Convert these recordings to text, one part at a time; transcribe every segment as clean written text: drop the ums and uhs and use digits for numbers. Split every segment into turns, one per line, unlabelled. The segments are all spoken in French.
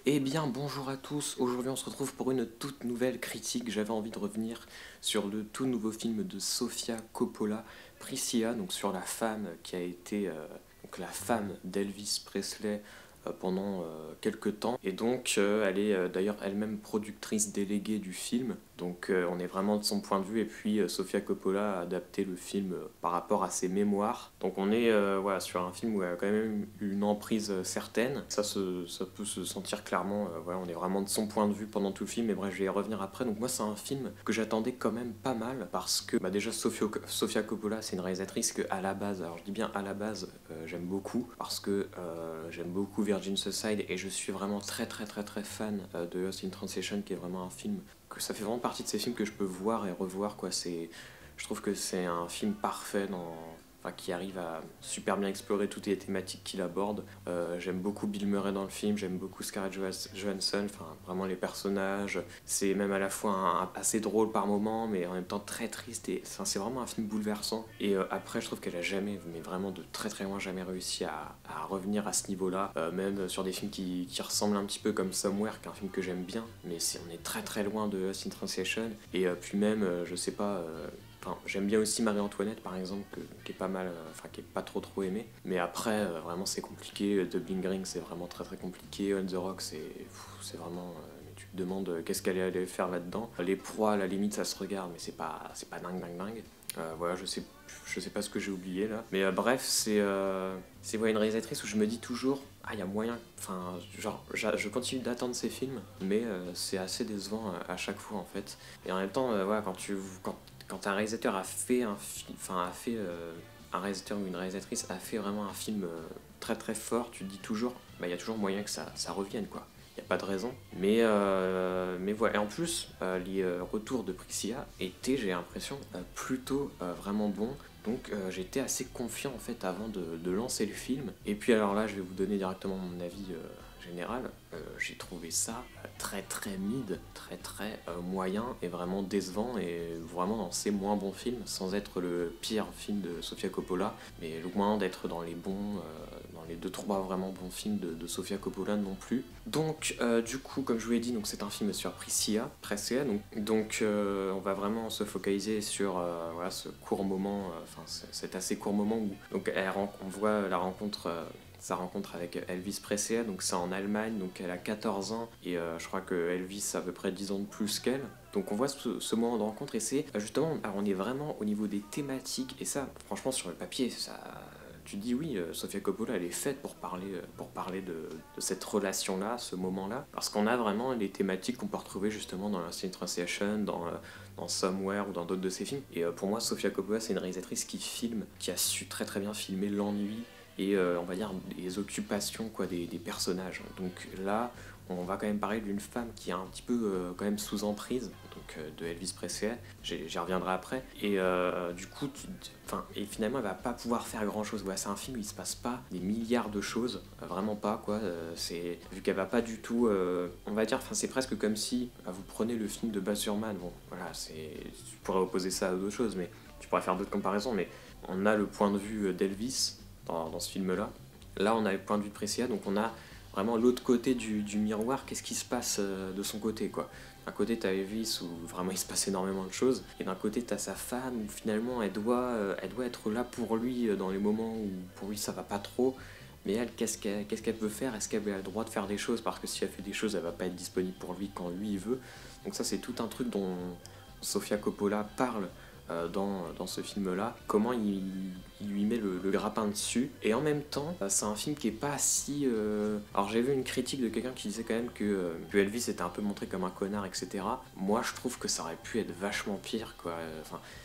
Eh bien, bonjour à tous. Aujourd'hui, on se retrouve pour une toute nouvelle critique. J'avais envie de revenir sur le tout nouveau film de Sofia Coppola, Priscilla, donc sur la femme qui a été donc la femme d'Elvis Presley pendant quelques temps. Et donc, elle est d'ailleurs elle-même productrice déléguée du film. Donc, on est vraiment de son point de vue. Et puis, Sofia Coppola a adapté le film par rapport à ses mémoires. Donc, on est voilà, sur un film où elle a quand même une emprise certaine. Ça peut se sentir clairement. Voilà, on est vraiment de son point de vue pendant tout le film. Mais bref, je vais y revenir après. Donc, moi, c'est un film que j'attendais quand même pas mal. Parce que, déjà, Sofia Coppola, c'est une réalisatrice que, à la base, alors je dis bien à la base, j'aime beaucoup. Parce que j'aime beaucoup Virgin Suicide et je suis vraiment très fan de Lost in Translation, qui est vraiment un film que ça fait vraiment partie de ces films que je peux voir et revoir, quoi. Je trouve que c'est un film parfait qui arrive à super bien explorer toutes les thématiques qu'il aborde. J'aime beaucoup Bill Murray dans le film, j'aime beaucoup Scarlett Johansson, enfin vraiment les personnages. C'est même à la fois assez drôle par moments, mais en même temps très triste. Et c'est vraiment un film bouleversant. Et après, je trouve qu'elle a jamais, mais vraiment de très loin, jamais réussi à revenir à ce niveau-là. Même sur des films qui ressemblent un petit peu comme Somewhere, qui est un film que j'aime bien, mais on est très loin de Lost in Translation. Et puis même, je sais pas. Enfin, j'aime bien aussi Marie-Antoinette par exemple, qui est pas mal, qui est pas trop aimé. Mais après, vraiment c'est compliqué. Dublin Ring, c'est vraiment très compliqué. On the Rock, c'est vraiment. Tu te demandes qu'est-ce qu'elle allait faire là-dedans. Les proies, à la limite, ça se regarde, mais c'est pas dingue. Voilà, je sais pas ce que j'ai oublié là. Mais bref, c'est une réalisatrice où je me dis toujours, ah, il y a moyen. Enfin, genre, je continue d'attendre ces films, mais c'est assez décevant à chaque fois en fait. Et en même temps, voilà, quand un réalisateur a fait un film, un réalisateur ou une réalisatrice a fait vraiment un film très fort, tu te dis toujours, il y a toujours moyen que ça revienne, quoi. Il n'y a pas de raison. Mais voilà. Et en plus, les retours de Priscilla étaient, j'ai l'impression, plutôt vraiment bons. Donc j'étais assez confiant en fait avant de lancer le film. Et puis alors là, je vais vous donner directement mon avis général. J'ai trouvé ça très mid, très moyen et vraiment décevant, et vraiment dans ses moins bons films, sans être le pire film de Sofia Coppola, mais loin d'être dans les dans les 2-3 vraiment bons films de Sofia Coppola non plus. Donc du coup, comme je vous l'ai dit, donc c'est un film sur Priscilla, donc on va vraiment se focaliser sur voilà, ce court moment, cet assez court moment où donc on voit la rencontre. Sa rencontre avec Elvis Presley, donc c'est en Allemagne, donc elle a 14 ans et je crois que Elvis a à peu près 10 ans de plus qu'elle. Donc on voit ce moment de rencontre et c'est justement, alors on est vraiment au niveau des thématiques, et ça, franchement, sur le papier, ça, tu te dis oui, Sofia Coppola, elle est faite pour parler de cette relation-là, ce moment-là, parce qu'on a vraiment les thématiques qu'on peut retrouver justement dans Lost in Translation, dans Somewhere ou dans d'autres de ses films. Et pour moi, Sofia Coppola, c'est une réalisatrice qui a su très bien filmer l'ennui et on va dire les occupations, quoi, des personnages. Donc là, on va quand même parler d'une femme qui est un petit peu quand même sous emprise, donc de Elvis Presley. J'y reviendrai après. Et du coup, et finalement, elle va pas pouvoir faire grand chose. Ouais, c'est un film où il se passe pas des milliards de choses, vraiment pas, quoi. Vu qu'elle va pas du tout, on va dire, c'est presque comme si vous prenez le film de Baz Luhrmann. Bon, voilà, tu pourrais opposer ça à d'autres choses, mais tu pourrais faire d'autres comparaisons. Mais on a le point de vue d'Elvis dans ce film-là. Là, on a le point de vue de Priscilla, donc on a vraiment l'autre côté du miroir. Qu'est-ce qui se passe de son côté, quoi. D'un côté, t'as Elvis où vraiment il se passe énormément de choses, et d'un côté, t'as sa femme où finalement elle doit être là pour lui dans les moments où pour lui ça va pas trop. Mais elle, qu'est-ce qu'elle peut faire? Est-ce qu'elle a le droit de faire des choses? Parce que si elle fait des choses, elle va pas être disponible pour lui quand lui il veut. Donc ça, c'est tout un truc dont Sofia Coppola parle dans ce film-là, comment il lui met le grappin dessus. Et en même temps, c'est un film qui est pas si... Alors j'ai vu une critique de quelqu'un qui disait quand même que Elvis était un peu montré comme un connard, etc. Moi, je trouve que ça aurait pu être vachement pire, quoi.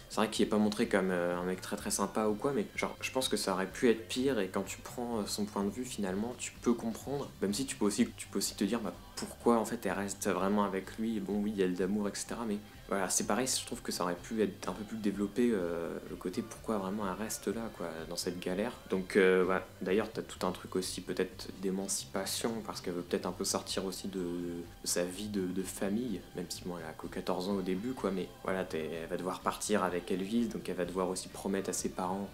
C'est vrai qu'il est pas montré comme un mec très sympa ou quoi, mais genre, je pense que ça aurait pu être pire, et quand tu prends son point de vue, finalement, tu peux comprendre. Même si tu peux aussi te dire, pourquoi en fait elle reste vraiment avec lui. Bon, oui, il y a d'amour, etc. Mais voilà, c'est pareil, je trouve que ça aurait pu être un peu plus développé, le côté pourquoi vraiment elle reste là. là, quoi, dans cette galère. Donc, ouais. D'ailleurs, t'as tout un truc aussi peut-être d'émancipation, parce qu'elle veut peut-être un peu sortir aussi de sa vie de famille, même si bon, elle a que 14 ans au début, quoi, mais voilà, elle va devoir partir avec Elvis, donc elle va devoir aussi promettre à ses parents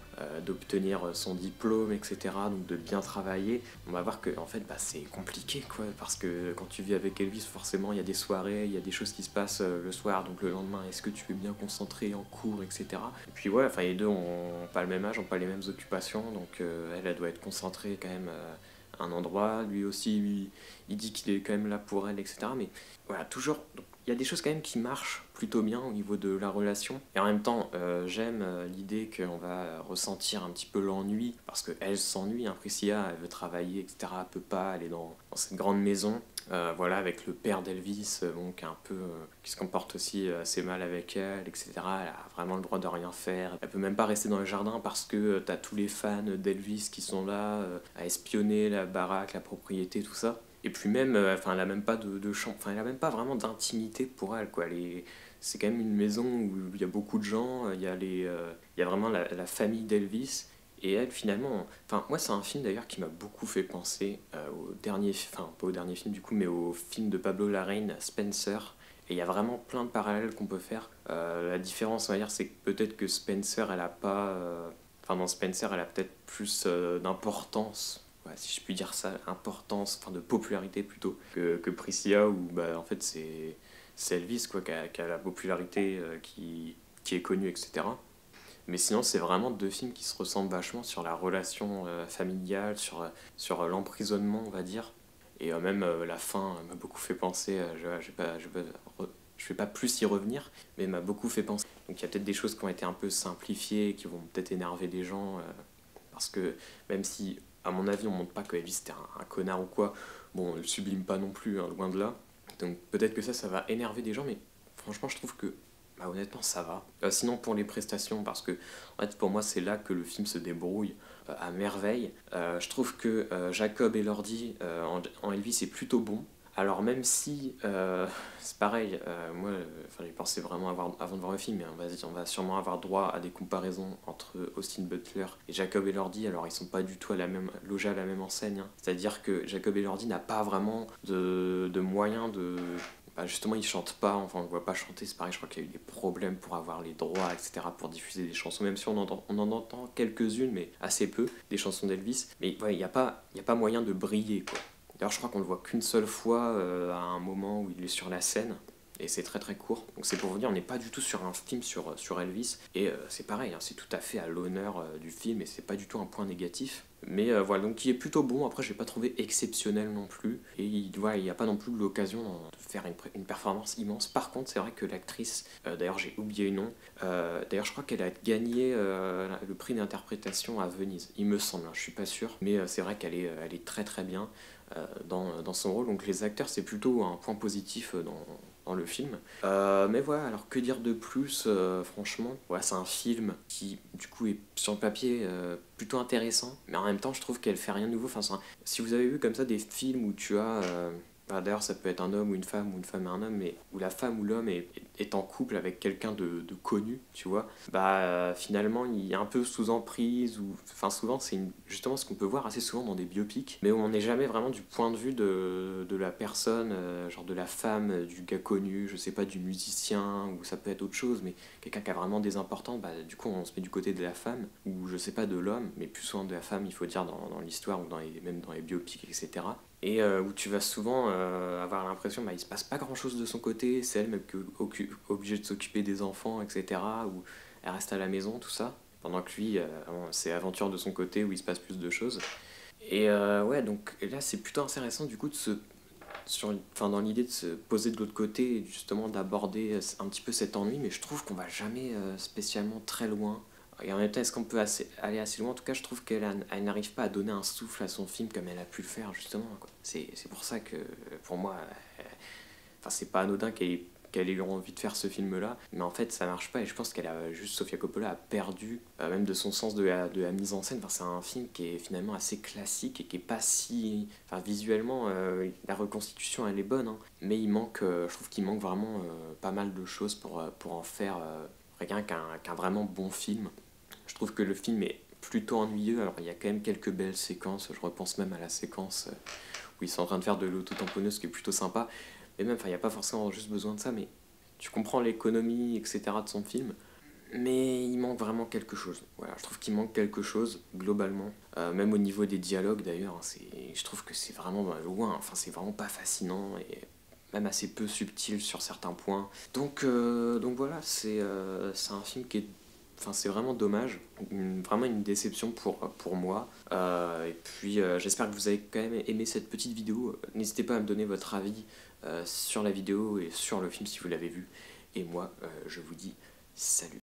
d'obtenir son diplôme, etc., donc de bien travailler. On va voir que, en fait, bah, c'est compliqué, quoi, parce que quand tu vis avec Elvis, forcément, il y a des soirées, il y a des choses qui se passent le soir, donc le lendemain, est-ce que tu es bien concentré en cours, etc. Et puis, ouais, enfin, les deux ont pas le même âge, ont pas les mêmes occupations, donc elle doit être concentrée quand même à un endroit, lui aussi, il dit qu'il est quand même là pour elle, etc. Mais voilà, toujours, il y a des choses quand même qui marchent plutôt bien au niveau de la relation. Et en même temps, j'aime l'idée qu'on va ressentir un petit peu l'ennui, parce qu'elle s'ennuie, hein, Priscilla, elle veut travailler, etc. Elle peut pas, elle est dans cette grande maison. Voilà, avec le père d'Elvis, bon, qui se comporte aussi assez mal avec elle, etc. Elle a vraiment le droit de rien faire. Elle peut même pas rester dans le jardin parce que t'as tous les fans d'Elvis qui sont là à espionner la baraque, la propriété, tout ça. Et puis même, enfin, elle a même pas de chambre, enfin, elle a même pas vraiment d'intimité pour elle, quoi. C'est quand même une maison où il y a beaucoup de gens, il y a vraiment la famille d'Elvis. Et elle, finalement, enfin, moi, c'est un film d'ailleurs qui m'a beaucoup fait penser au dernier, enfin, pas au dernier film du coup, mais au film de Pablo Larraín, Spencer. Et il y a vraiment plein de parallèles qu'on peut faire. La différence, on va dire, c'est que peut-être que Spencer, elle a pas. Enfin, dans Spencer, elle a peut-être plus d'importance, ouais, si je puis dire ça, importance, enfin de popularité plutôt, que Priscilla, où bah, en fait, c'est Elvis, quoi, qui a la popularité qui est connue, etc. Mais sinon, c'est vraiment deux films qui se ressemblent vachement sur la relation familiale, sur l'emprisonnement, on va dire. Et même la fin m'a beaucoup fait penser, je vais pas plus y revenir, mais m'a beaucoup fait penser. Donc il y a peut-être des choses qui ont été un peu simplifiées, qui vont peut-être énerver des gens, parce que même si, à mon avis, on montre pas que Elvis était un connard ou quoi, bon, on le sublime pas non plus, hein, loin de là. Donc peut-être que ça va énerver des gens, mais franchement, je trouve que bah, honnêtement, ça va. Sinon, pour les prestations, parce que en fait, pour moi, c'est là que le film se débrouille à merveille. Je trouve que Jacob Elordi en Elvis est plutôt bon. Alors, même si c'est pareil, moi, enfin, j'ai pensé vraiment avant de voir le film, mais on va sûrement avoir droit à des comparaisons entre Austin Butler et Jacob Elordi. Alors, ils sont pas du tout logés à la même enseigne, hein. C'est-à-dire que Jacob Elordi n'a pas vraiment de moyens de bah justement, il chante pas, enfin on le voit pas chanter, c'est pareil, je crois qu'il y a eu des problèmes pour avoir les droits, etc., pour diffuser des chansons, même si on en entend quelques-unes, mais assez peu, des chansons d'Elvis. Mais ouais, il y a pas moyen de briller, quoi. D'ailleurs, je crois qu'on le voit qu'une seule fois à un moment où il est sur la scène, et c'est très très court. Donc c'est pour vous dire, on n'est pas du tout sur un film sur Elvis, et c'est pareil, hein, c'est tout à fait à l'honneur du film, et c'est pas du tout un point négatif. Mais voilà, donc il est plutôt bon, après je l'ai pas trouvé exceptionnel non plus, et voilà, il n'y a pas non plus l'occasion de faire une performance immense. Par contre, c'est vrai que l'actrice, d'ailleurs j'ai oublié le nom, d'ailleurs je crois qu'elle a gagné le prix d'interprétation à Venise, il me semble, hein, je suis pas sûr, mais c'est vrai elle est très très bien dans son rôle, donc les acteurs c'est plutôt un point positif dans le film. Mais voilà, alors que dire de plus, franchement, ouais, c'est un film qui du coup est sur le papier plutôt intéressant, mais en même temps je trouve qu'elle fait rien de nouveau. Enfin, si vous avez vu comme ça des films où tu as bah, d'ailleurs, ça peut être un homme ou une femme et un homme, mais où la femme ou l'homme est en couple avec quelqu'un de connu, tu vois, bah finalement il est un peu sous emprise, ou enfin souvent justement ce qu'on peut voir assez souvent dans des biopics, mais où on n'est jamais vraiment du point de vue de la personne, genre de la femme, du gars connu, je sais pas, du musicien, ou ça peut être autre chose, mais quelqu'un qui a vraiment des importants, bah du coup on se met du côté de la femme, ou je sais pas, de l'homme, mais plus souvent de la femme, il faut dire, dans l'histoire, ou même dans les biopics, etc. Et où tu vas souvent avoir l'impression bah il se passe pas grand chose de son côté, c'est elle même obligée de s'occuper des enfants, etc., ou elle reste à la maison, tout ça, pendant que lui c'est aventure de son côté où il se passe plus de choses. Et ouais, donc là c'est plutôt intéressant du coup enfin, dans l'idée de se poser de l'autre côté et justement d'aborder un petit peu cet ennui, mais je trouve qu'on va jamais spécialement très loin. Et en même temps, est-ce qu'on peut aller assez loin? En tout cas, je trouve elle n'arrive pas à donner un souffle à son film comme elle a pu le faire, justement, quoi. C'est pour ça que, pour moi, enfin, c'est pas anodin qu'elle ait eu envie de faire ce film-là, mais en fait, ça marche pas, et je pense qu'elle a juste, Sofia Coppola a perdu, même de son sens de la mise en scène. Enfin, c'est un film qui est finalement assez classique et qui est pas si. Enfin, visuellement, la reconstitution, elle est bonne, hein, mais je trouve qu'il manque vraiment pas mal de choses pour en faire rien qu'un vraiment bon film. Je trouve que le film est plutôt ennuyeux. Alors il y a quand même quelques belles séquences, je repense même à la séquence où ils sont en train de faire de l'auto-tamponneuse, qui est plutôt sympa. Mais même, il n'y a pas forcément juste besoin de ça, mais tu comprends l'économie, etc. de son film. Mais il manque vraiment quelque chose. Voilà, je trouve qu'il manque quelque chose, globalement. Même au niveau des dialogues, d'ailleurs, hein, je trouve que c'est vraiment loin. Enfin, c'est vraiment pas fascinant et même assez peu subtil sur certains points. Donc voilà, c'est un film qui est... Enfin, c'est vraiment dommage, vraiment une déception pour moi. Et puis, j'espère que vous avez quand même aimé cette petite vidéo. N'hésitez pas à me donner votre avis sur la vidéo et sur le film si vous l'avez vu. Et moi, je vous dis salut.